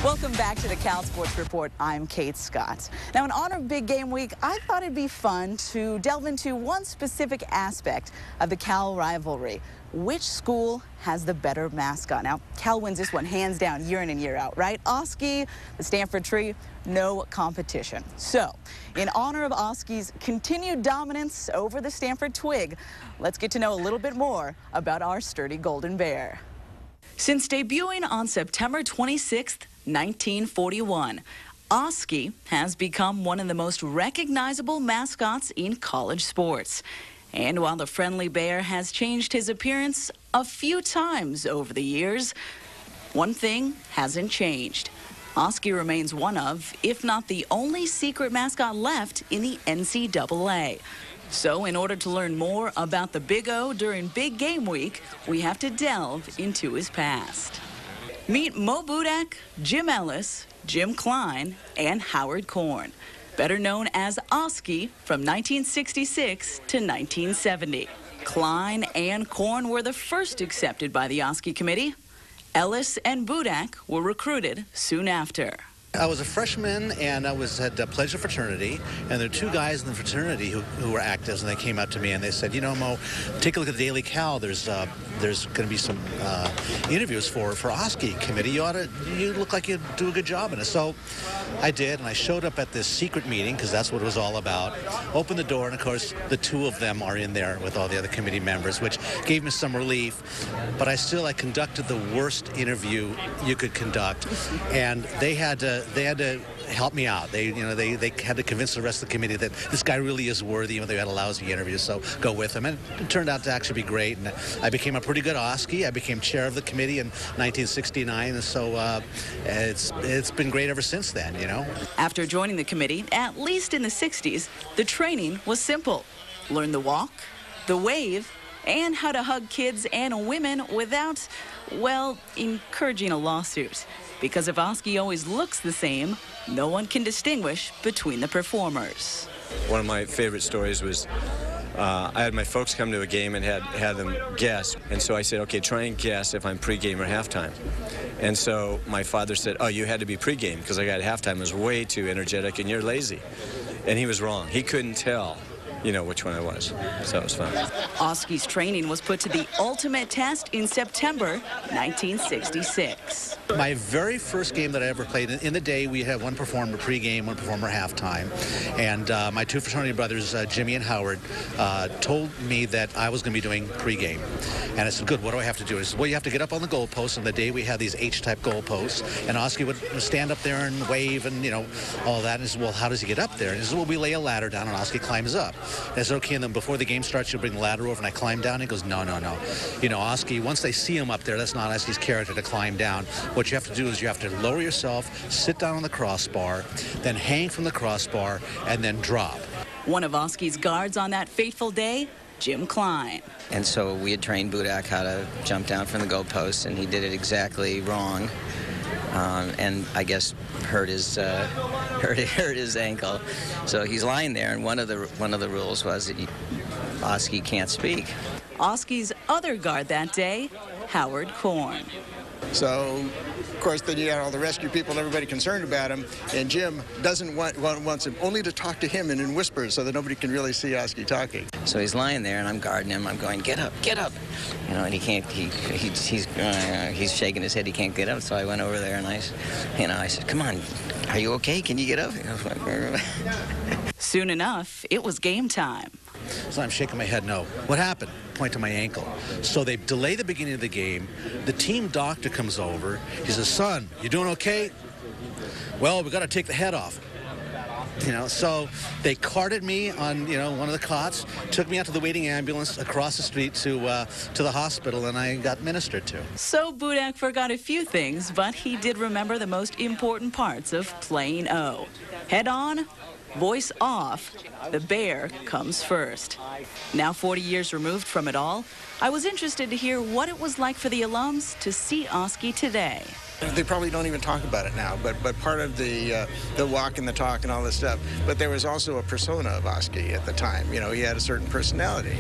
Welcome back to the Cal Sports Report. I'm Kate Scott. Now, in honor of Big Game Week, I thought it'd be fun to delve into one specific aspect of the Cal rivalry. Which school has the better mascot? Now, Cal wins this one hands down year in and year out, right? Oski, the Stanford Tree, no competition. So, in honor of Oski's continued dominance over the Stanford Twig, let's get to know a little bit more about our sturdy Golden Bear. Since debuting on September 26th, 1941, Oski has become one of the most recognizable mascots in college sports. And while the friendly bear has changed his appearance a few times over the years, one thing hasn't changed. Oski remains one of, if not the only secret mascot left in the NCAA. So in order to learn more about the Big O during Big Game Week, we have to delve into his past. Meet Mo Budak, Jim Ellis, Jim Klein, and Howard Korn, better known as Oski from 1966 to 1970. Klein and Korn were the first accepted by the Oski committee. Ellis and Budak were recruited soon after. I was a freshman, and I had pledged a fraternity, and there were two guys in the fraternity who were actives, and they came up to me and they said, you know, Mo, take a look at the Daily Cal. There's going to be some interviews for Oski committee. You look like you do a good job in it. So I did, and I showed up at this secret meeting because that's what it was all about. Opened the door, and of course the two of them are in there with all the other committee members, which gave me some relief. But I conducted the worst interview you could conduct, and they had to help me out. They had to convince the rest of the committee that this guy really is worthy, and they had a lousy interview, so go with him. And it turned out to actually be great, and I became a pretty good Oski. I became chair of the committee in 1969, and so it's been great ever since then, you know. After joining the committee, at least in the 60s, the training was simple. Learn the walk, the wave, and how to hug kids and women without, well, encouraging a lawsuit. Because if Oski always looks the same, no one can distinguish between the performers. One of my favorite stories was I had my folks come to a game and had them guess. And so I said, okay, try and guess if I'm pregame or halftime. And so my father said, oh, you had to be pregame because I got halftime. It was way too energetic and you're lazy. And he was wrong. He couldn't tell, you know, which one I was. So it was fun. Oski's training was put to the ultimate test in September 1966. My very first game that I ever played, in the day we had one performer pregame, one performer halftime, and my two fraternity brothers, Jimmy and Howard, told me that I was going to be doing pregame. And I said, good, what do I have to do? He said, well, you have to get up on the goalpost. On the day we had these H-type goalposts, and Oski would stand up there and wave and, you know, all that. And he said, well, how does he get up there? And he said, well, we lay a ladder down and Oski climbs up. And I said, okay, and then before the game starts, you'll bring the ladder over and I climb down. And he goes, no, no, no. You know, Oski, once they see him up there, that's not Oski's character to climb down. What you have to do is you have to lower yourself, sit down on the crossbar, then hang from the crossbar, and then drop. One of Oski's guards on that fateful day, Jim Klein. And so we had trained Budak how to jump down from the goalpost, and he did it exactly wrong. And I guess hurt his ankle. So he's lying there, and one of the rules was that Oski can't speak. Oski's other guard that day, Howard Korn. So, of course, then you got all the rescue people and everybody concerned about him, and Jim wants him only to talk to him and in whispers so that nobody can really see Oski talking. So he's lying there, and I'm guarding him. I'm going, get up, you know, and he can't. He's shaking his head. He can't get up. So I went over there and I said, come on, are you okay? Can you get up? Soon enough, it was game time. So I'm shaking my head, no. What happened? Point to my ankle. So they delay the beginning of the game. The team doctor comes over. He says, son, you doing okay? Well, we got to take the head off. You know, so they carted me on, you know, one of the cots, took me out to the waiting ambulance across the street to the hospital, and I got ministered to. So Budak forgot a few things, but he did remember the most important parts of playing O. Head on, voice off, the bear comes first. Now 40 years removed from it all, I was interested to hear what it was like for the alums to see Oski today. They probably don't even talk about it now, but part of the walk and the talk and all this stuff. But there was also a persona of Oski at the time. You know, he had a certain personality.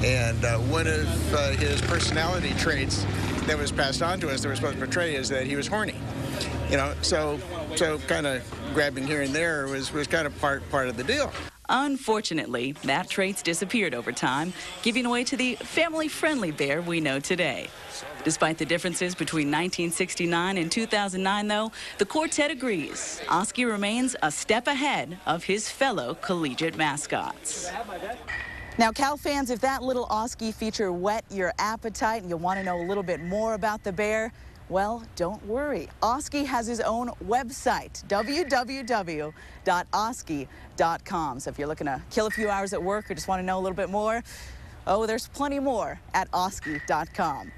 And one of his personality traits that was passed on to us that we're supposed to portray is that he was horny. You know, so kind of grabbing here and there was kind of part of the deal. Unfortunately, that trait's disappeared over time, giving way to the family-friendly bear we know today. Despite the differences between 1969 and 2009, though, the quartet agrees Oski remains a step ahead of his fellow collegiate mascots. Now, Cal fans, if that little Oski feature whet your appetite and you want to know a little bit more about the bear, well, don't worry. Oski has his own website, www.oski.com. So if you're looking to kill a few hours at work or just want to know a little bit more, oh, there's plenty more at oski.com.